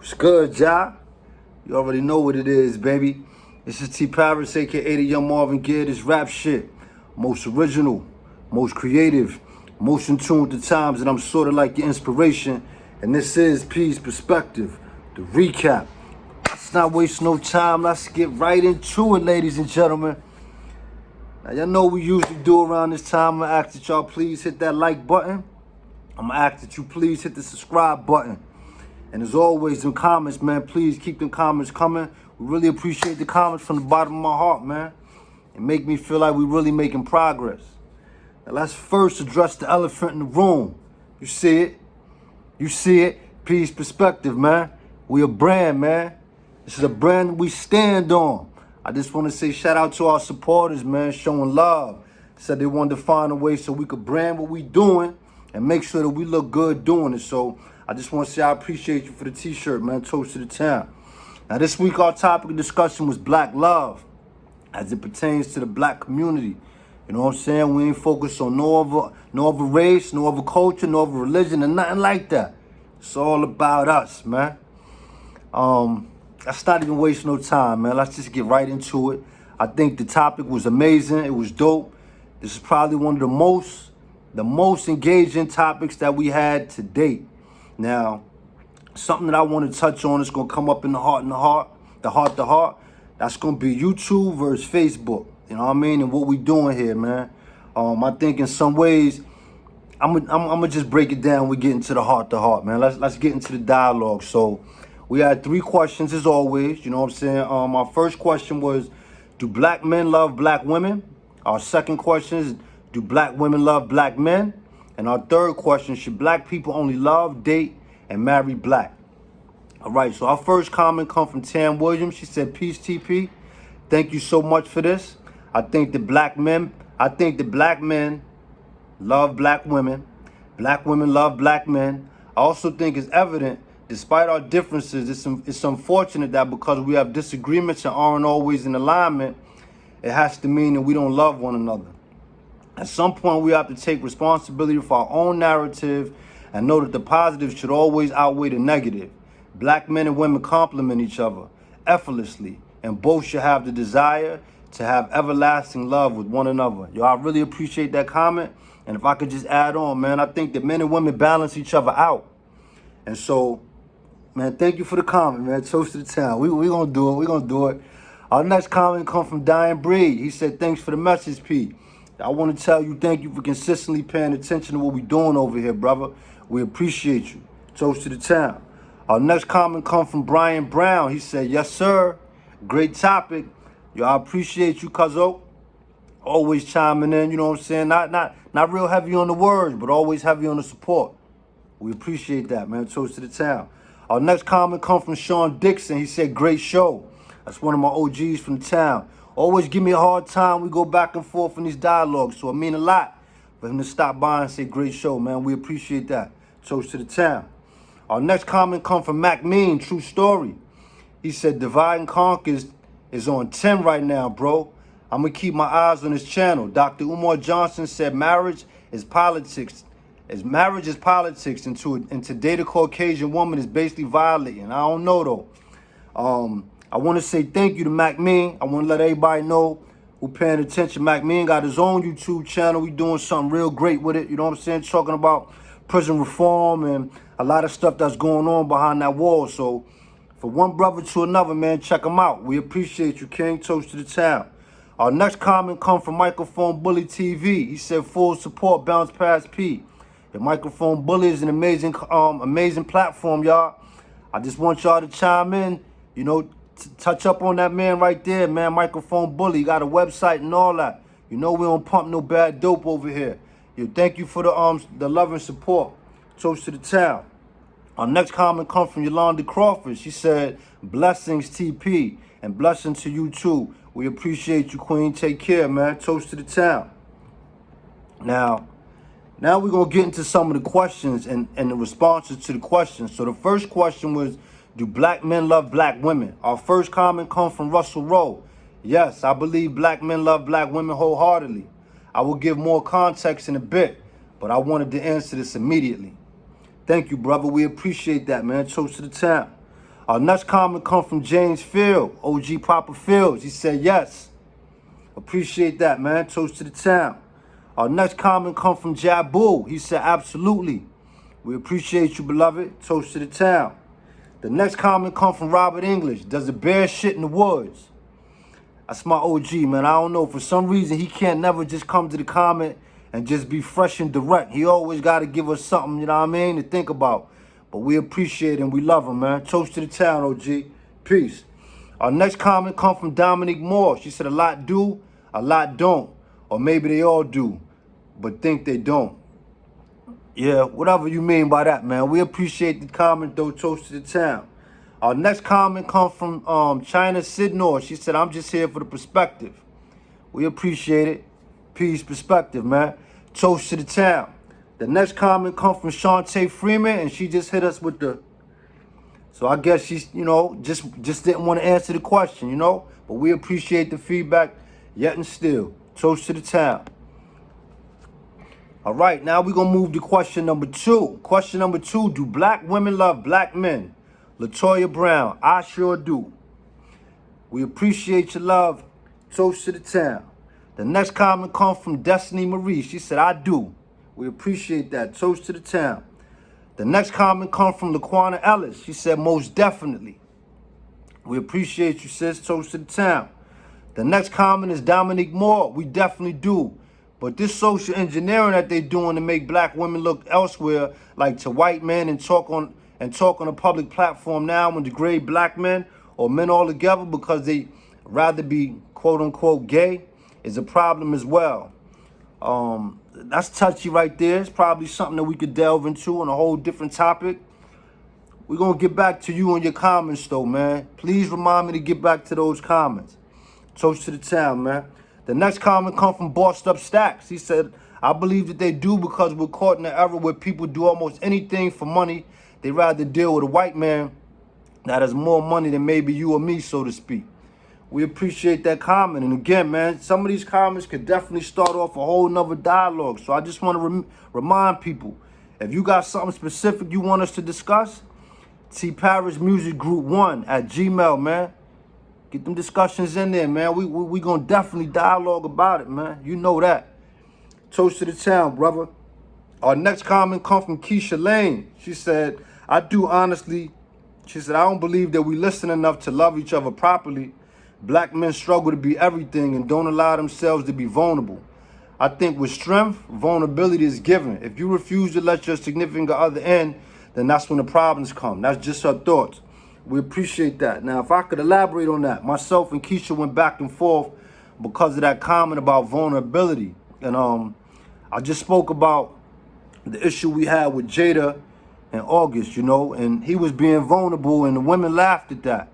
What's good, Ja? You already know what it is, baby. This is T Paris, aka the Young Marvin Gaye. This rap shit. Most original, most creative, most in tune with the times, and I'm sort of like your inspiration. And this is P's Perspective, the recap. Let's not waste no time. Let's get right into it, ladies and gentlemen. Now, y'all know what we usually do around this time. I'm gonna ask that y'all please hit that like button. I'm gonna ask that you please hit the subscribe button. And as always, them comments, man, please keep them comments coming. We really appreciate the comments from the bottom of my heart, man. It make me feel like we really making progress. Now, let's first address the elephant in the room. You see it. You see it. P's Perspective, man. We a brand, man. This is a brand that we stand on. I just want to say shout out to our supporters, man, showing love. Said they wanted to find a way so we could brand what we doing and make sure that we look good doing it. So I just want to say I appreciate you for the t-shirt, man. Toast to the town. Now, this week our topic of discussion was black love as it pertains to the black community. You know what I'm saying? We ain't focused on no other race, no other culture, no other religion, and nothing like that. It's all about us, man. Let's not even waste no time, man. Let's just get right into it. I think the topic was amazing. It was dope. This is probably one of the most engaging topics that we had to date. Now, something that I want to touch on is going to come up in the heart to heart. That's going to be YouTube versus Facebook. You know what I mean? And what we doing here, man. I think in some ways, I'm gonna just break it down. We get into the heart to heart, man. Let's get into the dialogue. So we had 3 questions as always. You know what I'm saying? Our first question was, do black men love black women? Our second question is, do black women love black men? And our third question, should black people only love, date, and marry black? All right, so our first comment comes from Tam Williams. She said, peace, TP. Thank you so much for this. I think that black men love black women. Black women love black men. I also think it's evident, despite our differences, it's unfortunate that because we have disagreements and aren't always in alignment, it has to mean that we don't love one another. At some point, we have to take responsibility for our own narrative and know that the positive should always outweigh the negative. Black men and women complement each other effortlessly, and both should have the desire to have everlasting love with one another. Yo, I really appreciate that comment. And if I could just add on, man, I think that men and women balance each other out. And so, man, thank you for the comment, man. Toast to the town. We gonna do it. We gonna do it. Our next comment comes from Diane Breed. He said, thanks for the message, P. I want to tell you thank you for consistently paying attention to what we're doing over here, brother. We appreciate you. Toast to the town. Our next comment comes from Brian Brown. He said, yes, sir. Great topic. Yo, I appreciate you, cuzzo. Always chiming in, you know what I'm saying? Not real heavy on the words, but always heavy on the support. We appreciate that, man. Toast to the town. Our next comment comes from Sean Dixon. He said, great show. That's one of my OGs from the town. Always give me a hard time. We go back and forth in these dialogues, so it mean a lot for him to stop by and say, great show, man. We appreciate that. Toast to the town. Our next comment comes from Mac Mean, true story. He said, Divide and Conquer is on 10 right now, bro. I'm going to keep my eyes on his channel. Dr. Umar Johnson said marriage is politics. Marriage is politics, and to date a Caucasian woman is basically violating. I don't know, though. I want to say thank you to Mac Mean. I want to let everybody know who paying attention. Mac Mean got his own YouTube channel. We doing something real great with it. You know what I'm saying? Talking about prison reform and a lot of stuff that's going on behind that wall. So for one brother to another, man, check him out. We appreciate you, King. Toast to the town. Our next comment comes from Microphone Bully TV. He said, full support, bounce past P. The Microphone Bully is an amazing platform, y'all. I just want y'all to chime in, you know, touch up on that man right there, man. Microphone Bully, got a website and all that. You know we don't pump no bad dope over here. Yo, thank you for the love and support. Toast to the town. Our next comment comes from Yolanda Crawford. She said, blessings TP and blessings to you too. We appreciate you, Queen. Take care, man. Toast to the town. Now we're going to get into some of the questions and the responses to the questions. So the first question was, do black men love black women? Our first comment comes from Russell Rowe. Yes, I believe black men love black women wholeheartedly. I will give more context in a bit, but I wanted to answer this immediately. Thank you, brother. We appreciate that, man. Toast to the town. Our next comment comes from James Field, OG Papa Fields. He said yes. Appreciate that, man. Toast to the town. Our next comment comes from Jabu. He said absolutely. We appreciate you, beloved. Toast to the town. The next comment comes from Robert English. Does the bear shit in the woods? That's my OG, man. I don't know. For some reason, he can't never just come to the comment and just be fresh and direct. He always got to give us something, you know what I mean, to think about. But we appreciate him. We love him, man. Toast to the town, OG. Peace. Our next comment comes from Dominique Moore. She said a lot do, a lot don't. Or maybe they all do, but think they don't. Yeah, whatever you mean by that, man. We appreciate the comment, though. Toast to the town. Our next comment comes from China Sidnor. She said, I'm just here for the perspective. We appreciate it. Peace, perspective, man. Toast to the town. The next comment comes from Shantae Freeman, and she just hit us with the... So I guess she's, you know, just didn't want to answer the question, you know? But we appreciate the feedback yet and still. Toast to the town. All right, now we're going to move to question number 2. Question number 2, do black women love black men? Latoya Brown, I sure do. We appreciate your love. Toast to the town. The next comment comes from Destiny Marie. She said, I do. We appreciate that. Toast to the town. The next comment comes from Laquana Ellis. She said, most definitely. We appreciate you, sis. Toast to the town. The next comment is Dominique Moore. We definitely do. But this social engineering that they're doing to make black women look elsewhere, like to white men and talk on a public platform now and degrade black men or men altogether because they rather be quote unquote gay, is a problem as well. That's touchy right there. It's probably something that we could delve into on a whole different topic. We're going to get back to you on your comments, though, man. Please remind me to get back to those comments. Toast to the town, man. The next comment comes from Bossed Up Stacks. He said, I believe that they do because we're caught in an era where people do almost anything for money. They rather deal with a white man that has more money than maybe you or me, so to speak. We appreciate that comment. And again, man, some of these comments could definitely start off a whole nother dialogue. So I just want to remind people, if you got something specific you want us to discuss, T Paris Music Group 1 at Gmail, man. Get them discussions in there, man. We gonna definitely dialogue about it, man. You know that. Toast to the town, brother. Our next comment comes from Keisha Lane. She said, I do honestly, she said, I don't believe that we listen enough to love each other properly. Black men struggle to be everything and don't allow themselves to be vulnerable. I think with strength, vulnerability is given. If you refuse to let your significant other in, then that's when the problems come. That's just her thoughts. We appreciate that. Now, if I could elaborate on that, myself and Keisha went back and forth because of that comment about vulnerability. And I just spoke about the issue we had with Jada in August, you know, and he was being vulnerable and the women laughed at that.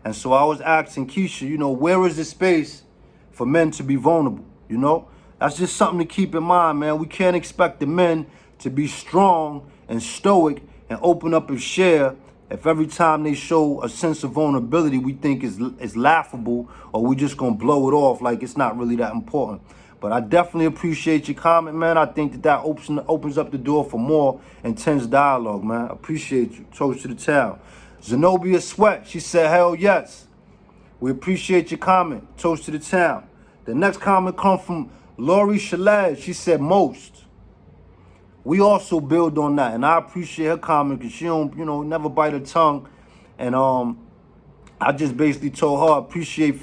And so I was asking Keisha, you know, where is the space for men to be vulnerable, you know? That's just something to keep in mind, man. We can't expect the men to be strong and stoic and open up and share if every time they show a sense of vulnerability we think is laughable, or we just gonna blow it off like it's not really that important. But I definitely appreciate your comment, man. I think that opens up the door for more intense dialogue, man. Appreciate you. Toast to the town. Zenobia Sweat, she said, hell yes. We appreciate your comment. Toast to the town. The next comment comes from Lori Shalaz. She said most. We also build on that, and I appreciate her comment because she don't, you know, never bite her tongue. And I just basically told her appreciate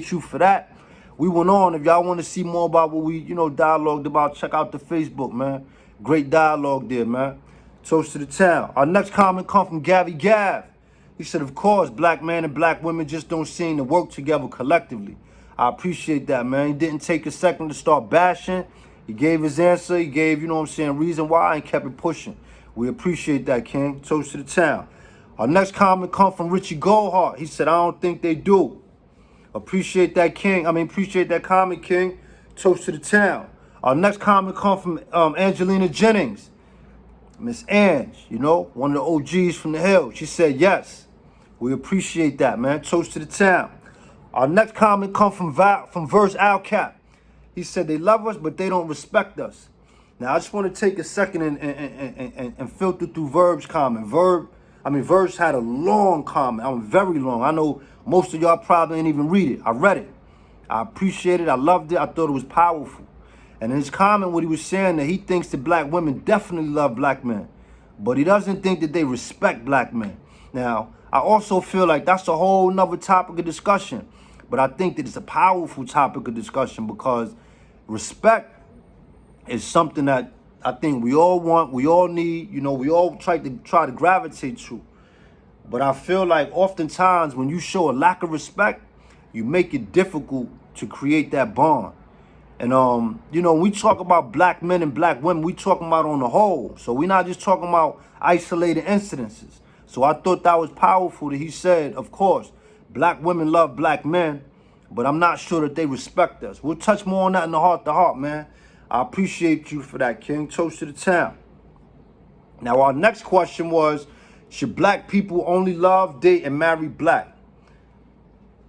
you for that. We went on. If y'all want to see more about what we, you know, dialogued about, check out the Facebook, man. Great dialogue there, man. Toast to the town. Our next comment comes from Gabby Gav. He said, of course, black men and black women just don't seem to work together collectively. I appreciate that, man. He didn't take a second to start bashing. He gave his answer. He gave, you know what I'm saying, reason why, and kept it pushing. We appreciate that, King. Toast to the town. Our next comment comes from Richie Goldhart. He said, I don't think they do. Appreciate that, King. Appreciate that comment, King. Toast to the town. Our next comment comes from Angelina Jennings. Miss Ange, you know, one of the OGs from the Hill. She said, yes. We appreciate that, man. Toast to the town. Our next comment comes from Verse Alcap. He said, they love us, but they don't respect us. Now, I just want to take a second and filter through Verb's comment. Verb, Verse had a long comment. Very long. I know most of y'all probably didn't even read it. I read it. I appreciated it. I loved it. I thought it was powerful. And in his comment, what he was saying, that he thinks that black women definitely love black men, but he doesn't think that they respect black men. Now, I also feel like that's a whole nother topic of discussion, but I think that it's a powerful topic of discussion because respect is something that I think we all want, we all need, we all try to gravitate to. But I feel like oftentimes when you show a lack of respect, you make it difficult to create that bond. And when we talk about black men and black women, we talking about on the whole. So we're not just talking about isolated incidences. So I thought that was powerful that he said, of course, black women love black men, but I'm not sure that they respect us. We'll touch more on that in the heart to heart, man. I appreciate you for that, King. Toast to the town. Now, our next question was, should black people only love, date, and marry black?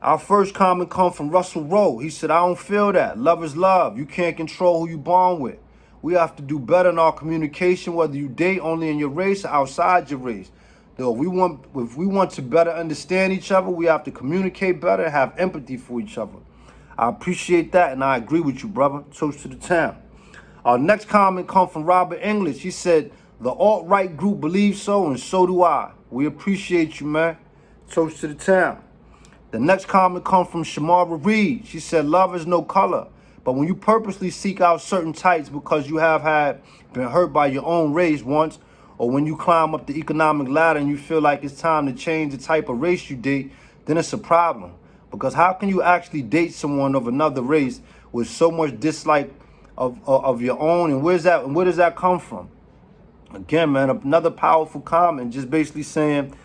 Our first comment comes from Russell Rowe. He said, I don't feel that. Love is love. You can't control who you born with. We have to do better in our communication, whether you date only in your race or outside your race. Though if we want to better understand each other, we have to communicate better and have empathy for each other. I appreciate that, and I agree with you, brother. Toast to the town. Our next comment comes from Robert English. He said, the alt-right group believes so, and so do I. We appreciate you, man. Toast to the town. The next comment comes from Shamara Reed. She said, love is no color. But when you purposely seek out certain types because you have been hurt by your own race once, or when you climb up the economic ladder and you feel like it's time to change the type of race you date, then it's a problem. Because how can you actually date someone of another race with so much dislike of your own? And where does that come from? Again, man, another powerful comment, just basically saying,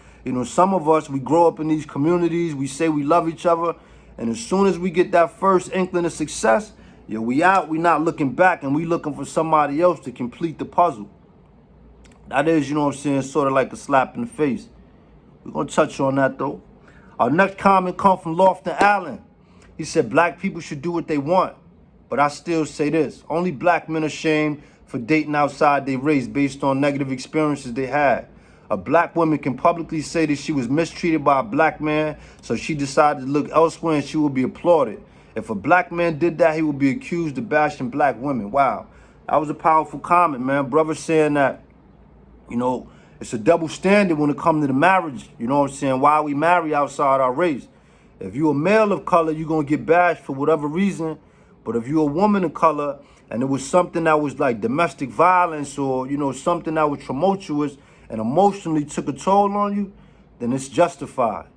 some of us, we grow up in these communities, we say we love each other, and as soon as we get that first inkling of success, we not looking back, and we looking for somebody else to complete the puzzle. That is, sort of like a slap in the face. We're going to touch on that, though. Our next comment comes from Lofton Allen. He said, black people should do what they want, but I still say this. Only black men are shamed for dating outside their race based on negative experiences they had. A black woman can publicly say that she was mistreated by a black man, so she decided to look elsewhere and she will be applauded. If a black man did that, he would be accused of bashing black women. Wow. That was a powerful comment, man. Brother saying that, it's a double standard when it comes to the marriage. Why we marry outside our race. If you're a male of color, you're going to get bashed for whatever reason. But if you're a woman of color and it was something that was like domestic violence or, something that was tumultuous and emotionally took a toll on you, then it's justified.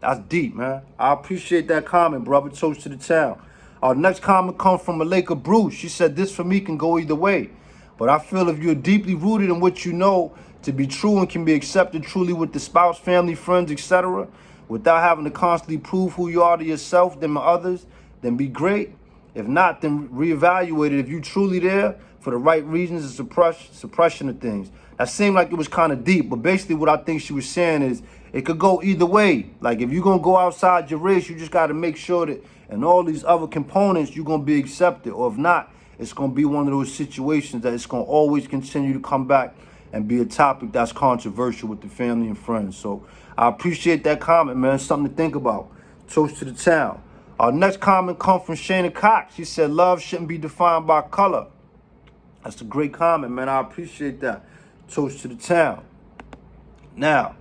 That's deep, man. I appreciate that comment, brother. Toast to the town. Our next comment comes from Malika Bruce. She said, this for me can go either way. But I feel if you're deeply rooted in what you know to be true and can be accepted truly with the spouse, family, friends, etc., without having to constantly prove who you are to yourself, them or others, then be great. If not, then reevaluate it. If you're truly there for the right reasons, and suppression of things. That seemed like it was kind of deep, but basically what I think she was saying is it could go either way. Like if you're going to go outside your race, you just got to make sure that in all these other components, you're going to be accepted. Or if not, it's going to be one of those situations that it's going to always continue to come back and be a topic that's controversial with the family and friends. So I appreciate that comment, man. Something to think about. Toast to the town. Our next comment comes from Shana Cox. She said, love shouldn't be defined by color. That's a great comment, man. I appreciate that. Toast to the town. Now,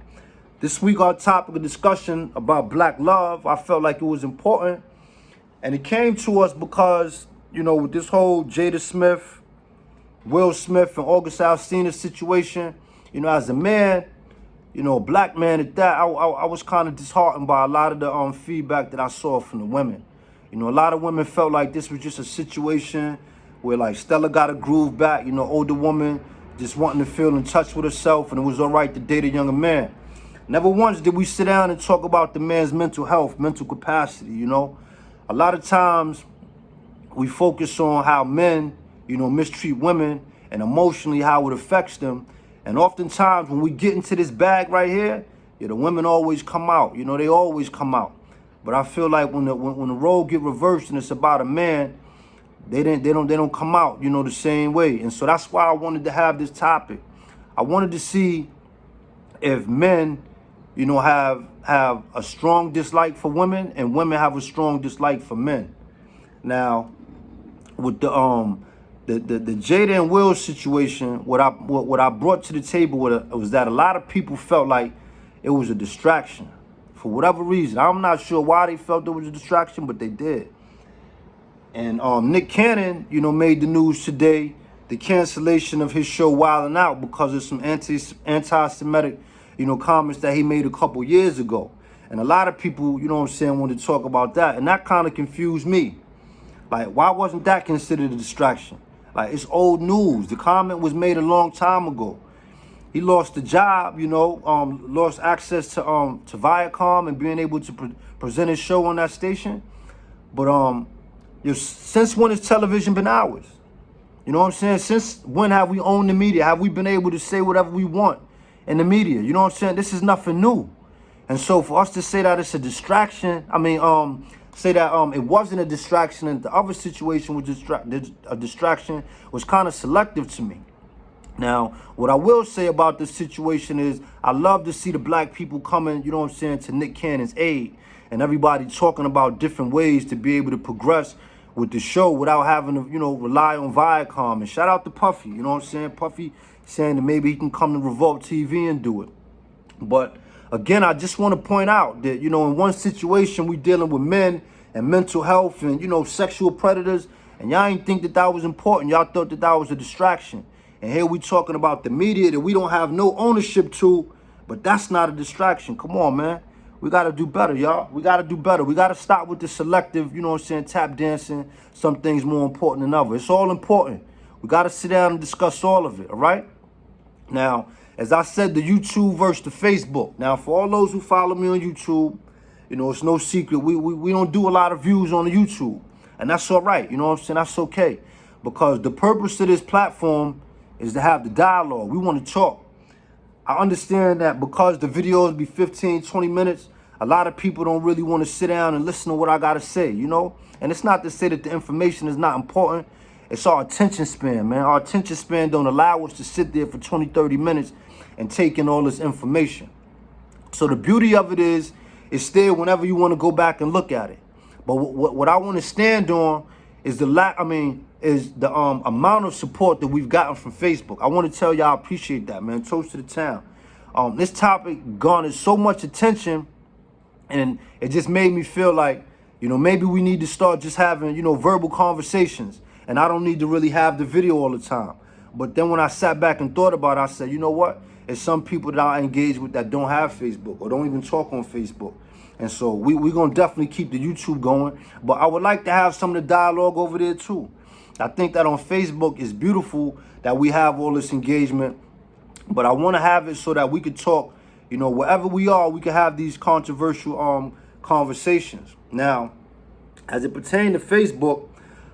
this week our topic of discussion about black love, I felt like it was important. And it came to us because, with this whole Jada Smith, Will Smith, and August Alsina situation, as a man, a black man at that, I was kind of disheartened by a lot of the feedback that I saw from the women. A lot of women felt like this was just a situation where like Stella got a groove back, older woman, just wanting to feel in touch with herself, and it was all right to date a younger man. Never once did we sit down and talk about the man's mental health, mental capacity, A lot of times we focus on how men, mistreat women and emotionally how it affects them. And oftentimes when we get into this bag right here, the women always come out, they always come out. But I feel like when the role get reversed and it's about a man, they don't come out, the same way. And so that's why I wanted to have this topic. I wanted to see if men, have a strong dislike for women, and women have a strong dislike for men. Now, with the Jada and Will situation, what I brought to the table was that a lot of people felt like it was a distraction for whatever reason. I'm not sure why they felt it was a distraction, but they did. And Nick Cannon, made the news today, the cancellation of his show Wild 'N Out because of some anti-Semitic, comments that he made a couple years ago. And a lot of people, wanted to talk about that. And that kind of confused me. Like, why wasn't that considered a distraction? Like, it's old news. The comment was made a long time ago. He lost the job, lost access to Viacom and being able to present his show on that station. But since when has television been ours? You know what I'm saying? Since when have we owned the media? Have we been able to say whatever we want in the media? You know what I'm saying? This is nothing new. And so for us to say that it's a distraction, say that it wasn't a distraction and the other situation was a distraction was kind of selective to me. Now, what I will say about this situation is I love to see the black people coming, to Nick Cannon's aid, and everybody talking about different ways to be able to progress with the show without having to, rely on Viacom. And shout out to Puffy, Puffy saying that maybe he can come to Revolt TV and do it. But again, I just want to point out that, in one situation we dealing with men and mental health and, sexual predators, and y'all ain't think that was important. Y'all thought that was a distraction. And here we talking about the media that we don't have no ownership to, but that's not a distraction. Come on, man. We got to do better, y'all. We got to do better. We got to stop with the selective, tap dancing. Some things more important than others. It's all important. We got to sit down and discuss all of it, all right? Now, as I said, the YouTube versus the Facebook. Now, for all those who follow me on YouTube, it's no secret. We don't do a lot of views on the YouTube. And that's all right. That's okay. Because the purpose of this platform is to have the dialogue. We want to talk. I understand that because the videos be 15, 20 minutes, a lot of people don't really want to sit down and listen to what I got to say, And it's not to say that the information is not important. It's our attention span, man. Our attention span don't allow us to sit there for 20, 30 minutes and take in all this information. So the beauty of it is, it's there whenever you want to go back and look at it. But what I want to stand on is the amount of support that we've gotten from Facebook. I want to tell y'all I appreciate that, man. Toast to the town. This topic garnered so much attention, and it just made me feel like, maybe we need to start just having, verbal conversations, and I don't need to really have the video all the time. But then when I sat back and thought about it, I said, you know what? It's some people that I engage with that don't have Facebook or don't even talk on Facebook. And so we're going to definitely keep the YouTube going. But I would like to have some of the dialogue over there too. I think that on Facebook it's beautiful that we have all this engagement. But I want to have it so that we could talk, wherever we are, we can have these controversial conversations. Now, as it pertains to Facebook,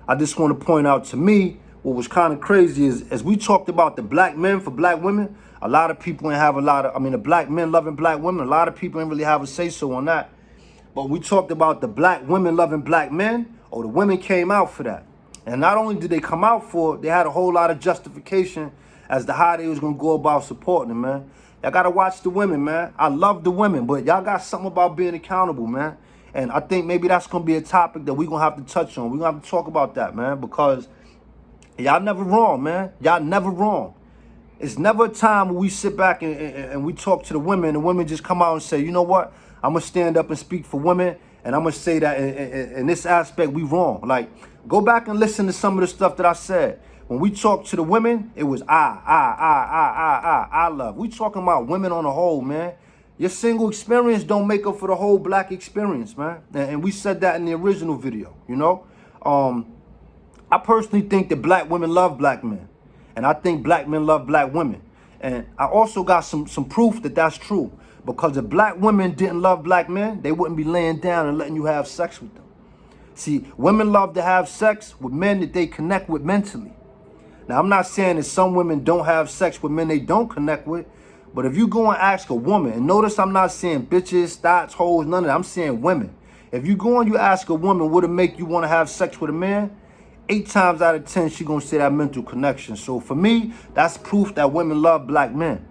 I just want to point out, to me, what was kind of crazy is, as we talked about the black men for black women, a lot of people ain't have the black men loving black women, a lot of people ain't really have a say-so on that. But we talked about the black women loving black men, the women came out for that. And not only did they come out for it, they had a whole lot of justification as to how they was going to go about supporting them, man. Y'all got to watch the women, man. I love the women, but y'all got something about being accountable, man. And I think maybe that's going to be a topic that we're going to have to touch on. We're going to have to talk about that, man, because y'all never wrong, man. Y'all never wrong. It's never a time when we sit back and we talk to the women just come out and say, you know what? I'm going to stand up and speak for women, and I'm going to say that in this aspect, we wrong. Like, go back and listen to some of the stuff that I said. When we talk to the women, it was I love. We talking about women on the whole, man. Your single experience don't make up for the whole black experience, man. And we said that in the original video, I personally think that black women love black men. And I think black men love black women. And I also got some proof that that's true. Because if black women didn't love black men, they wouldn't be laying down and letting you have sex with them. See, women love to have sex with men that they connect with mentally. Now, I'm not saying that some women don't have sex with men they don't connect with. But if you go and ask a woman, and notice I'm not saying bitches, thoughts, hoes, none of that. I'm saying women. If you go and you ask a woman, would it make you want to have sex with a man? 8 times out of 10, she gonna say that mental connection. So for me, that's proof that women love black men.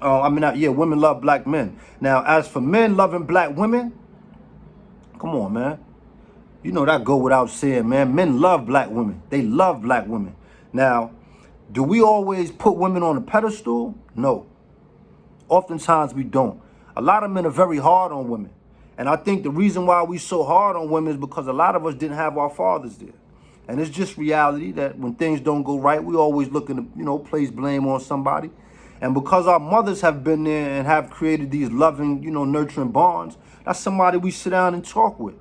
Women love black men. Now, as for men loving black women, come on, man. You know that go without saying, man. Men love black women. They love black women. Now, do we always put women on a pedestal? No. Oftentimes we don't. A lot of men are very hard on women. And I think the reason why we so hard on women is because a lot of us didn't have our fathers there. And it's just reality that when things don't go right, we always looking to, place blame on somebody. And because our mothers have been there and have created these loving, nurturing bonds, that's somebody we sit down and talk with.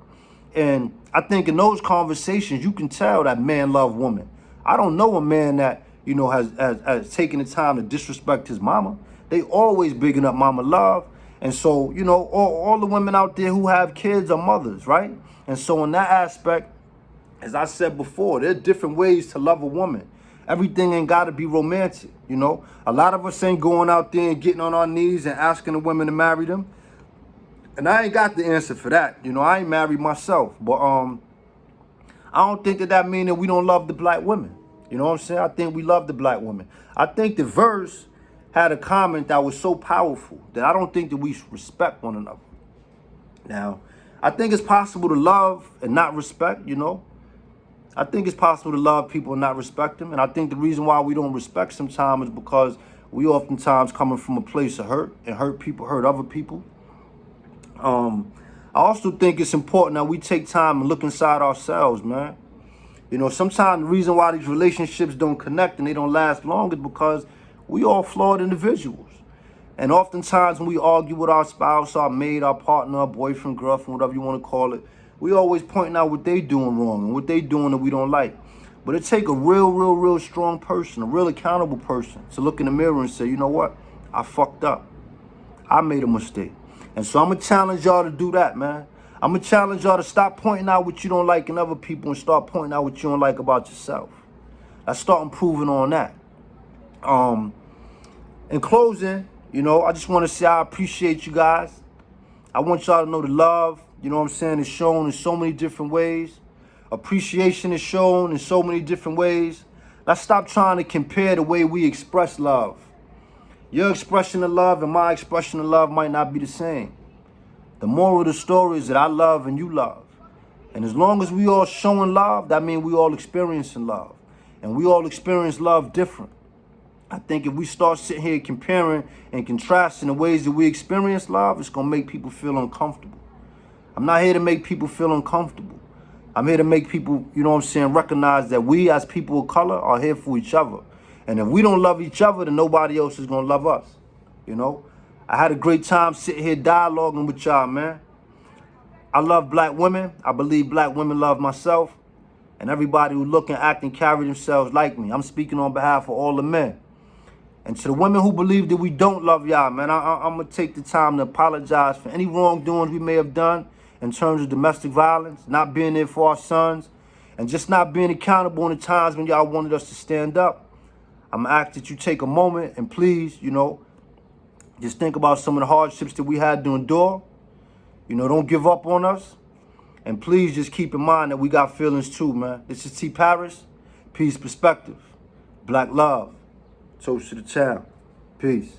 And I think in those conversations, you can tell that man love woman. I don't know a man that, has taken the time to disrespect his mama. They always bigging up mama love. And so, all the women out there who have kids are mothers, right? And so in that aspect, as I said before, there are different ways to love a woman. Everything ain't got to be romantic, A lot of us ain't going out there and getting on our knees and asking the women to marry them. And I ain't got the answer for that. I ain't married myself. But I don't think that means that we don't love the black women. You know what I'm saying? I think we love the black women. I think the verse had a comment that was so powerful that I don't think that we respect one another. Now, I think it's possible to love and not respect, I think it's possible to love people and not respect them. And I think the reason why we don't respect sometimes is because we oftentimes coming from a place of hurt, and hurt people hurt other people. I also think it's important that we take time and look inside ourselves, man. Sometimes the reason why these relationships don't connect and they don't last long is because we all flawed individuals. And oftentimes when we argue with our spouse, our mate, our partner, our boyfriend, girlfriend, whatever you want to call it, we always pointing out what they doing wrong and what they doing that we don't like. But it take a real strong person, a real accountable person to look in the mirror and say, you know what? I fucked up. I made a mistake. And so I'm going to challenge y'all to do that, man. I'm going to challenge y'all to stop pointing out what you don't like in other people and start pointing out what you don't like about yourself. Let's start improving on that. In closing, I just want to say I appreciate you guys. I want y'all to know the love, is shown in so many different ways. Appreciation is shown in so many different ways. Let's stop trying to compare the way we express love. Your expression of love and my expression of love might not be the same. The moral of the story is that I love and you love. And as long as we all showing love, that means we all experiencing love. And we all experience love different. I think if we start sitting here comparing and contrasting the ways that we experience love, it's going to make people feel uncomfortable. I'm not here to make people feel uncomfortable. I'm here to make people, recognize that we as people of color are here for each other. And if we don't love each other, then nobody else is going to love us. I had a great time sitting here dialoguing with y'all, man. I love black women. I believe black women love myself. And everybody who look and act and carry themselves like me. I'm speaking on behalf of all the men. And to the women who believe that we don't love y'all, man, I'm going to take the time to apologize for any wrongdoings we may have done in terms of domestic violence, not being there for our sons, and just not being accountable in the times when y'all wanted us to stand up. I'm going to ask that you take a moment and please, just think about some of the hardships that we had to endure. Don't give up on us. And please just keep in mind that we got feelings too, man. This is T. Paris. Peace, perspective. Black love. Toast to the town. Peace.